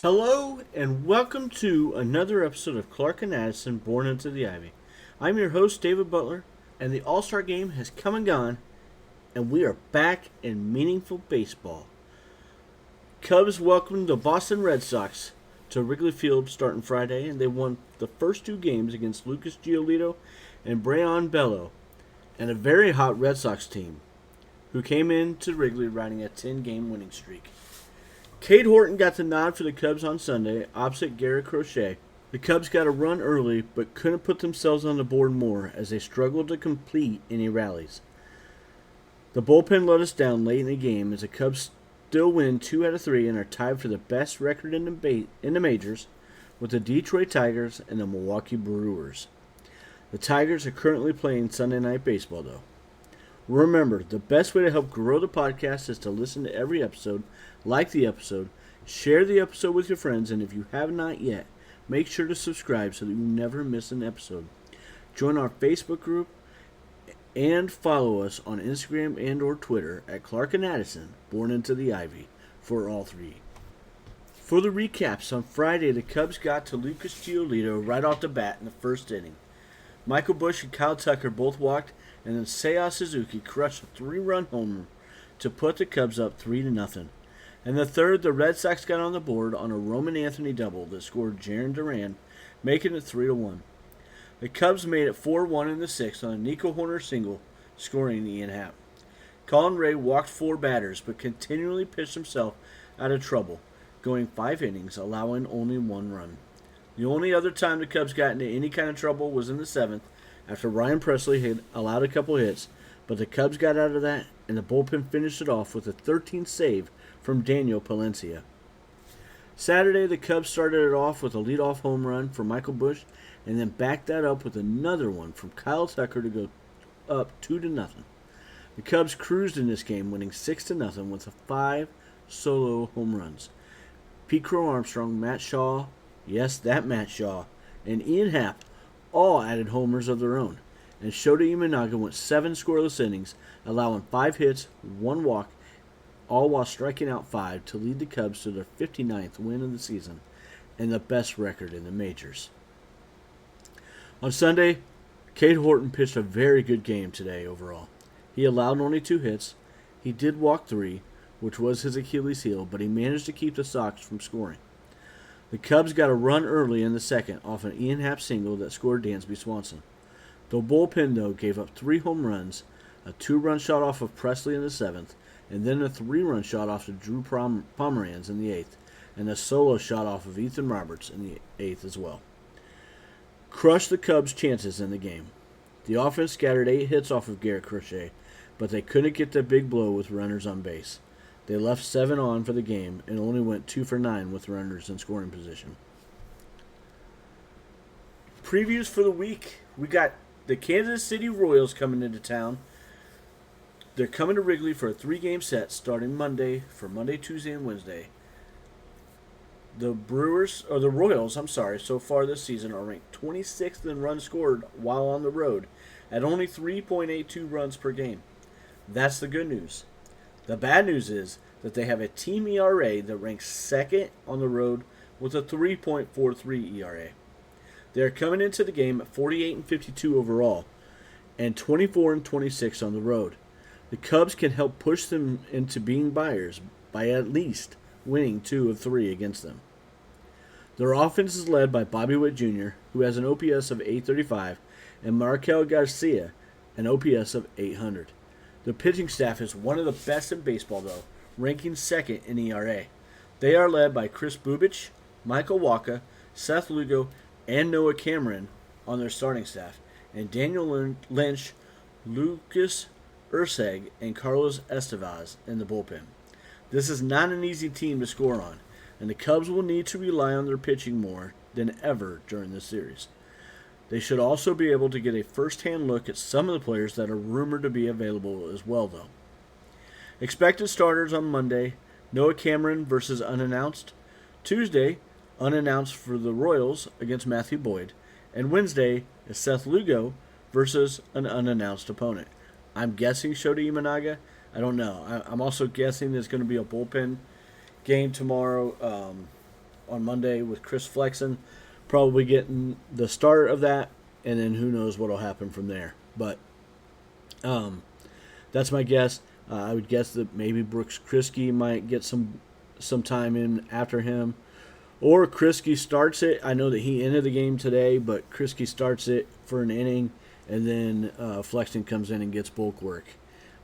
Hello and welcome to another episode of Clark and Addison Born into the Ivy. I'm your host David Butler, and the All-Star game has come and gone, and we are back in meaningful baseball. Cubs welcomed the Boston Red Sox to Wrigley Field starting Friday, and they won the first two games against Lucas Giolito and Brayan Bello, and a very hot Red Sox team, who came into Wrigley riding a 10-game winning streak. Cade Horton got the nod for the Cubs on Sunday, opposite Garrett Crochet. The Cubs got a run early, but couldn't put themselves on the board more as they struggled to complete any rallies. The bullpen let us down late in the game as the Cubs still win 2 out of 3 and are tied for the best record in the majors with the Detroit Tigers and the Milwaukee Brewers. The Tigers are currently playing Sunday Night Baseball, though. Remember, the best way to help grow the podcast is to listen to every episode, like the episode, share the episode with your friends, and if you have not yet, make sure to subscribe so that you never miss an episode. Join our Facebook group and follow us on Instagram and or Twitter at Clark and Addison, Born into the Ivy, for all three. For the recaps, on Friday, the Cubs got to Lucas Giolito right off the bat in the first inning. Michael Busch and Kyle Tucker both walked, and then Seiya Suzuki crushed a 3-run homer to put the Cubs up 3-0. In the third, the Red Sox got on the board on a Roman Anthony double that scored Jarren Duran, making it 3-1. The Cubs made it 4-1 in the sixth on a Nico Hoerner single, scoring Ian Happ. Colin Ray walked 4 batters, but continually pitched himself out of trouble, going 5 innings, allowing only 1 run. The only other time the Cubs got into any kind of trouble was in the 7th, after Ryan Presley had allowed a couple hits, but the Cubs got out of that, and the bullpen finished it off with a 13th save from Daniel Palencia. Saturday, the Cubs started it off with a leadoff home run from Michael Busch, and then backed that up with another one from Kyle Tucker to go up 2-0. The Cubs cruised in this game, winning 6-0 with 5 solo home runs. Pete Crow Armstrong, Matt Shaw, yes, that Matt Shaw, and Ian Happ all added homers of their own, and Shota Imanaga went 7 scoreless innings, allowing 5 hits, 1 walk, all while striking out 5 to lead the Cubs to their 59th win of the season and the best record in the majors. On Sunday, Cade Horton pitched a very good game today overall. He allowed only 2 hits. He did walk 3, which was his Achilles heel, but he managed to keep the Sox from scoring. The Cubs got a run early in the second off an Ian Happ single that scored Dansby Swanson. The bullpen, though, gave up 3 home runs, a 2-run shot off of Presley in the 7th, and then a 3-run shot off of Drew Pomeranz in the 8th, and a solo shot off of Ethan Roberts in the 8th as well. Crushed the Cubs' chances in the game. The offense scattered 8 hits off of Garrett Crochet, but they couldn't get the big blow with runners on base. They left 7 on for the game and only went 2 for 9 with runners in scoring position. Previews for the week. We got the Kansas City Royals coming into town. They're coming to Wrigley for a 3-game set starting Monday, Tuesday, and Wednesday. The Royals, so far this season are ranked 26th in runs scored while on the road at only 3.82 runs per game. That's the good news. The bad news is that they have a team ERA that ranks 2nd on the road with a 3.43 ERA. They are coming into the game at 48-52 overall and 24-26 on the road. The Cubs can help push them into being buyers by at least winning 2 of 3 against them. Their offense is led by Bobby Witt Jr., who has an OPS of 835, and Markel Garcia, an OPS of 800. The pitching staff is one of the best in baseball, though, ranking 2nd in ERA. They are led by Chris Bubich, Michael Wacha, Seth Lugo, and Noah Cameron on their starting staff, and Daniel Lynch, Lucas Urseg, and Carlos Estevez in the bullpen. This is not an easy team to score on, and the Cubs will need to rely on their pitching more than ever during this series. They should also be able to get a first-hand look at some of the players that are rumored to be available as well, though. Expected starters on Monday, Noah Cameron versus unannounced. Tuesday, unannounced for the Royals against Matthew Boyd. And Wednesday is Seth Lugo versus an unannounced opponent. I'm guessing Shota Imanaga. I don't know. I'm also guessing there's going to be a bullpen game tomorrow on Monday with Chris Flexen, probably getting the start of that, and then who knows what will happen from there. But that's my guess. I would guess that maybe Brooks Kriske might get some time in after him. Or Kriske starts it. I know that he ended the game today, but Kriske starts it for an inning, and then Flexen comes in and gets bulk work.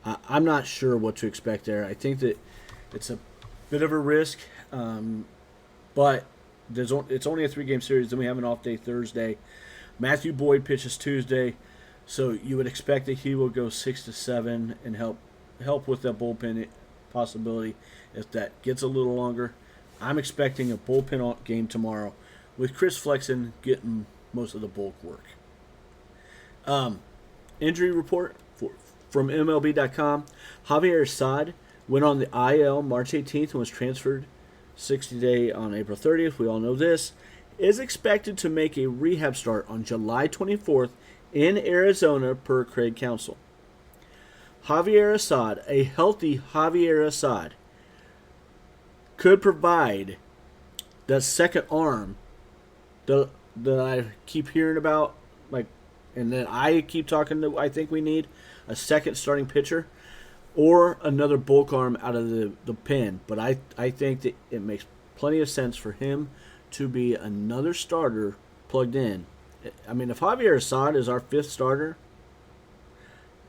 I'm not sure what to expect there. I think that it's a bit of a risk, but it's only a 3-game series. Then we have an off day Thursday. Matthew Boyd pitches Tuesday, so you would expect that he will go 6 to 7 and help with that bullpen possibility if that gets a little longer. I'm expecting a bullpen game tomorrow with Chris Flexen getting most of the bulk work. Injury report from MLB.com. Javier Assad went on the IL March 18th and was transferred 60-day on April 30th. We all know this. Is expected to make a rehab start on July 24th in Arizona per Craig Counsell. Javier Assad, a healthy Javier Assad, could provide that second arm that I keep hearing about, and then I keep talking to. I think we need a second starting pitcher or another bulk arm out of the pen. But I think that it makes plenty of sense for him to be another starter plugged in. I mean, if Javier Assad is our 5th starter,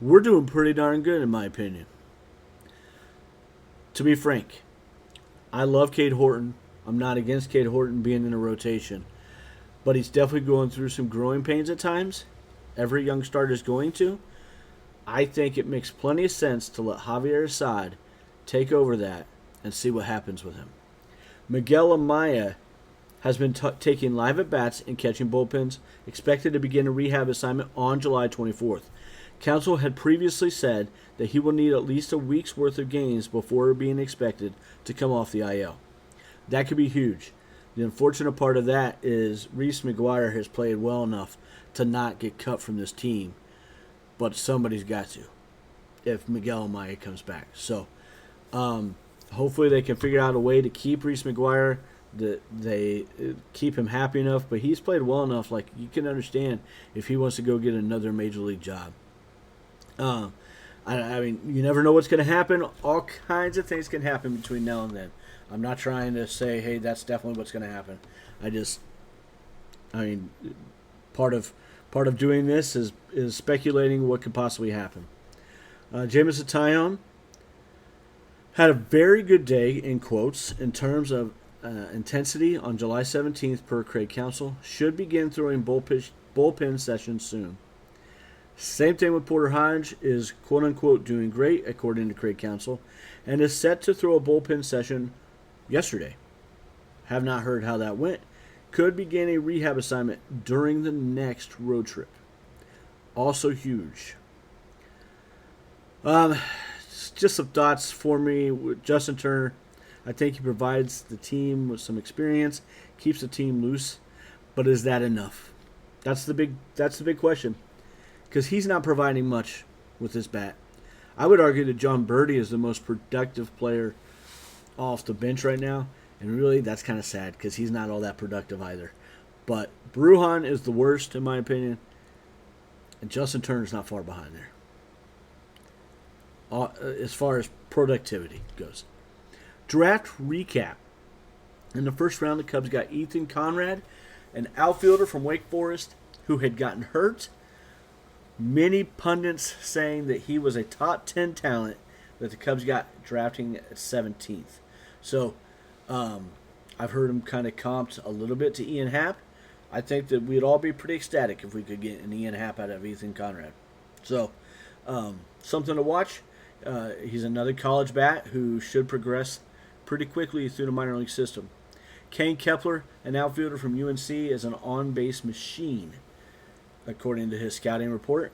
we're doing pretty darn good in my opinion. To be frank, I love Cade Horton. I'm not against Cade Horton being in a rotation. But he's definitely going through some growing pains at times. Every young starter is going to. I think it makes plenty of sense to let Javier Assad take over that and see what happens with him. Miguel Amaya has been taking live at-bats and catching bullpens, expected to begin a rehab assignment on July 24th. Counsell had previously said that he will need at least a week's worth of games before being expected to come off the IL. That could be huge. The unfortunate part of that is Reese McGuire has played well enough to not get cut from this team, but somebody's got to if Miguel Amaya comes back. So hopefully they can figure out a way to keep Reese McGuire, that they keep him happy enough, but he's played well enough, like you can understand if he wants to go get another major league job. I mean, you never know what's going to happen. All kinds of things can happen between now and then. I'm not trying to say, hey, that's definitely what's going to happen. Part of doing this is speculating what could possibly happen. Jameson Taillon had a very good day, in quotes, in terms of intensity on July 17th per Craig Counsell. Should begin throwing bullpen sessions soon. Same thing with Porter Hodge, is quote-unquote doing great, according to Craig Counsell, and is set to throw a bullpen session yesterday. Have not heard how that went. Could begin a rehab assignment during the next road trip. Also huge. Just some thoughts for me with Justin Turner. I think he provides the team with some experience, keeps the team loose, but is that enough? That's the big question. Because he's not providing much with his bat. I would argue that John Birdie is the most productive player off the bench right now. And really, that's kind of sad because he's not all that productive either. But Brujan is the worst, in my opinion. And Justin Turner's not far behind there. As far as productivity goes. Draft recap. In the first round, the Cubs got Ethan Conrad, an outfielder from Wake Forest who had gotten hurt. Many pundits saying that he was a top 10 talent that the Cubs got drafting at 17th. So I've heard him kind of comped a little bit to Ian Happ. I think that we'd all be pretty ecstatic if we could get an Ian Happ out of Ethan Conrad. So something to watch. He's another college bat who should progress pretty quickly through the minor league system. Kane Kepler, an outfielder from UNC, is an on-base machine, according to his scouting report.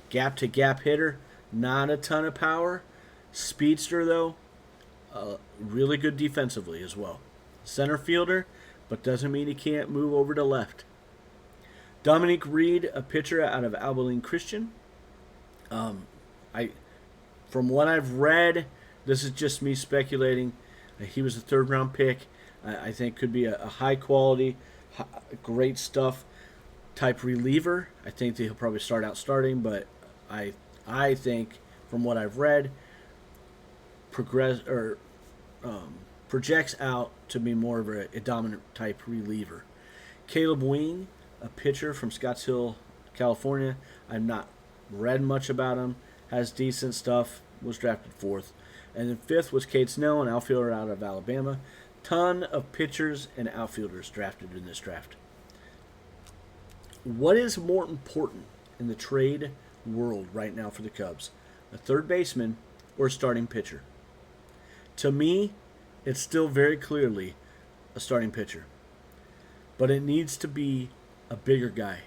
Gap-to-gap hitter, not a ton of power. Speedster, though, really good defensively as well. Center fielder, but doesn't mean he can't move over to left. Dominique Reed, a pitcher out of Abilene Christian. From what I've read, this is just me speculating. He was a third-round pick. I think could be a high-quality, great stuff type reliever. I think that he'll probably start out starting, but I think from what I've read, projects out to be more of a dominant type reliever. Caleb Wing, a pitcher from Scottsdale, California. I've not read much about him. Has decent stuff. Was drafted fourth. And then fifth was Cade Snell, an outfielder out of Alabama. Ton of pitchers and outfielders drafted in this draft. What is more important in the trade world right now for the Cubs? A third baseman or a starting pitcher? To me, it's still very clearly a starting pitcher. But it needs to be a bigger guy.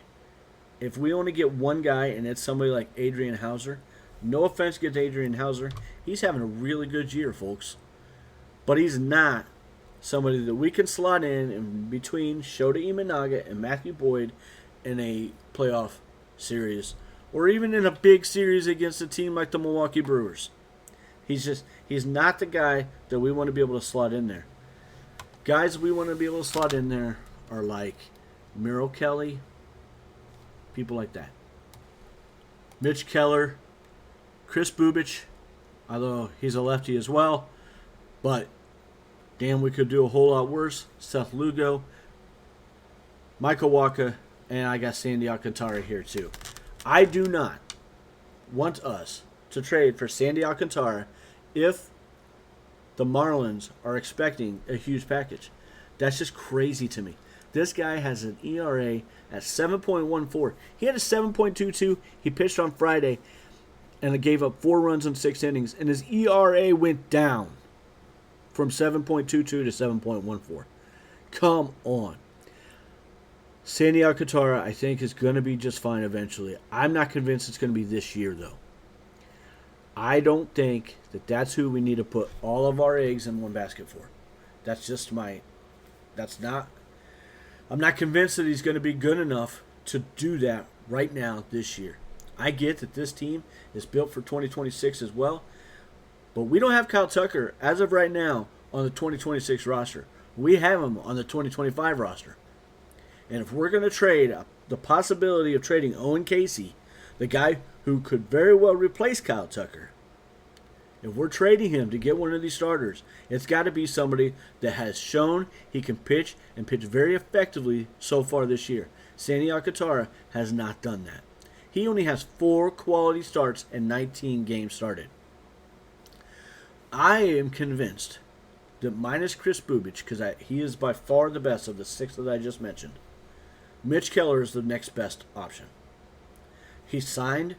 If we only get one guy and it's somebody like Adrian Hauser, no offense against Adrian Hauser, he's having a really good year, folks. But he's not somebody that we can slot in between Shota Imanaga and Matthew Boyd in a playoff series or even in a big series against a team like the Milwaukee Brewers. He's not the guy that we want to be able to slot in there. Guys we want to be able to slot in there are like Merrill Kelly, people like that. Mitch Keller, Chris Bubich, although he's a lefty as well, but damn, we could do a whole lot worse. Seth Lugo, Michael Wacha, and I got Sandy Alcantara here too. I do not want us to trade for Sandy Alcantara if the Marlins are expecting a huge package. That's just crazy to me. This guy has an ERA at 7.14. He had a 7.22. He pitched on Friday and it gave up 4 runs in 6 innings, and his ERA went down from 7.22 to 7.14. Come on. Sandy Alcantara, I think, is going to be just fine eventually. I'm not convinced it's going to be this year, though. I don't think that that's who we need to put all of our eggs in one basket for. That's just I'm not convinced that he's going to be good enough to do that right now this year. I get that this team is built for 2026 as well, but we don't have Kyle Tucker as of right now on the 2026 roster. We have him on the 2025 roster. And if we're going to trade the possibility of trading Owen Casey, the guy who could very well replace Kyle Tucker, if we're trading him to get one of these starters, it's got to be somebody that has shown he can pitch and pitch very effectively so far this year. Sandy Alcantara has not done that. He only has 4 quality starts and 19 games started. I am convinced that minus Chris Bubich, because he is by far the best of the 6 that I just mentioned, Mitch Keller is the next best option. He's signed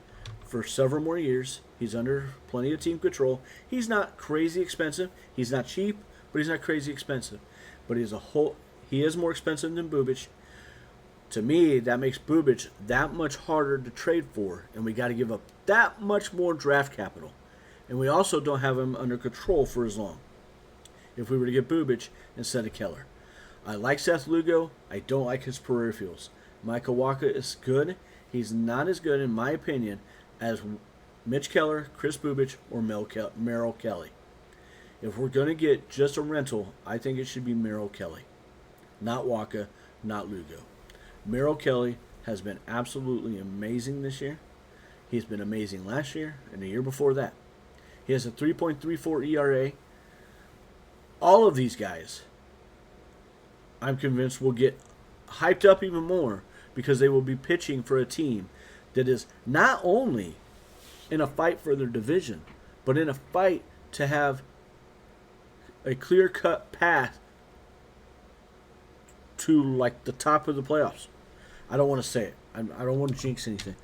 for several more years. He's under plenty of team control. He's not crazy expensive. He's not cheap, but he's not crazy expensive. But he is more expensive than Bubich. To me, that makes Bubich that much harder to trade for, and we got to give up that much more draft capital. And we also don't have him under control for as long if we were to get Bubich instead of Keller. I like Seth Lugo. I don't like his peripherals. Michael Wacha is good. He's not as good, in my opinion, as Mitch Keller, Chris Bubich, or Merrill Kelly. If we're going to get just a rental, I think it should be Merrill Kelly. Not Wacha, not Lugo. Merrill Kelly has been absolutely amazing this year. He's been amazing last year and the year before that. He has a 3.34 ERA. All of these guys, I'm convinced, will get hyped up even more because they will be pitching for a team that is not only in a fight for their division, but in a fight to have a clear-cut path to like the top of the playoffs. I don't want to say it. I don't want to jinx anything.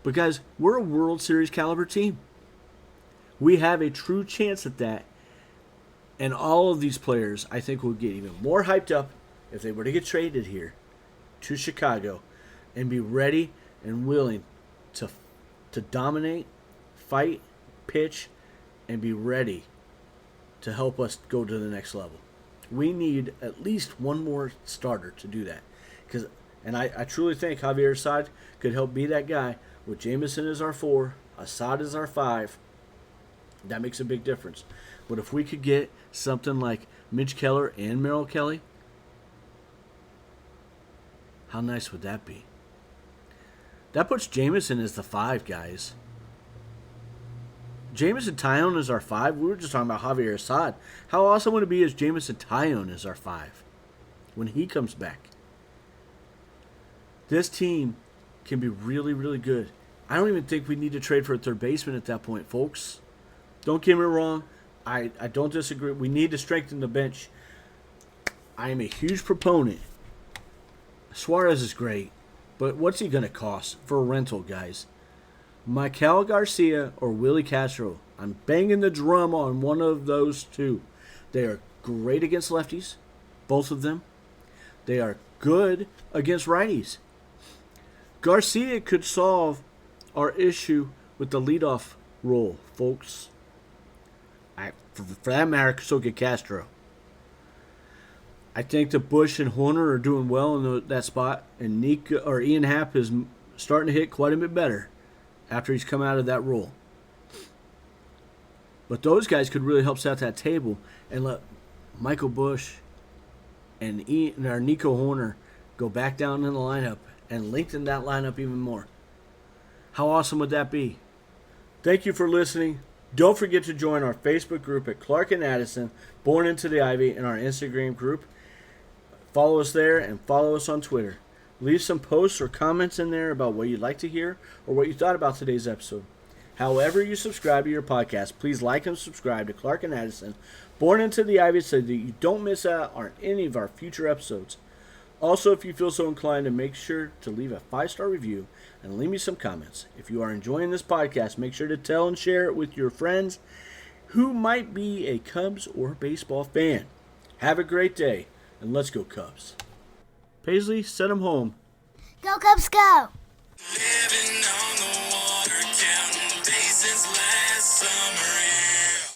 But guys, we're a World Series caliber team. We have a true chance at that. And all of these players, I think, will get even more hyped up if they were to get traded here to Chicago and be ready and willing to dominate, fight, pitch, and be ready to help us go to the next level. We need at least one more starter to do that. And I truly think Javier Assad could help be that guy with Jameson as our 4, Assad as our 5, That makes a big difference. But if we could get something like Mitch Keller and Merrill Kelly, how nice would that be? That puts Jameson as the 5, guys. Jameson Tyone is our 5. We were just talking about Javier Assad. How awesome would it be as Jameson Tyone is our 5 when he comes back? This team can be really, really good. I don't even think we need to trade for a third baseman at that point, folks. Don't get me wrong. I don't disagree. We need to strengthen the bench. I am a huge proponent. Suarez is great, but what's he going to cost for a rental, guys? Michael Garcia or Willie Castro. I'm banging the drum on one of those two. They are great against lefties, both of them. They are good against righties. Garcia could solve our issue with the leadoff role, folks. For that matter, so could Castro. I think that Bush and Horner are doing well in that spot, and Ian Happ is starting to hit quite a bit better after he's come out of that role. But those guys could really help set that table and let Michael Bush and Nico Horner go back down in the lineup and lengthen that lineup even more. How awesome would that be? Thank you for listening. Don't forget to join our Facebook group at Clark and Addison, Born Into the Ivy, and our Instagram group. Follow us there and follow us on Twitter. Leave some posts or comments in there about what you'd like to hear or what you thought about today's episode. However you subscribe to your podcast, please like and subscribe to Clark and Addison, Born Into the Ivy, so that you don't miss out on any of our future episodes. Also, if you feel so inclined, to make sure to leave a 5-star review and leave me some comments. If you are enjoying this podcast, make sure to tell and share it with your friends who might be a Cubs or baseball fan. Have a great day, and let's go Cubs. Paisley, send them home. Go Cubs, go! Living on the water, counting days since last summer.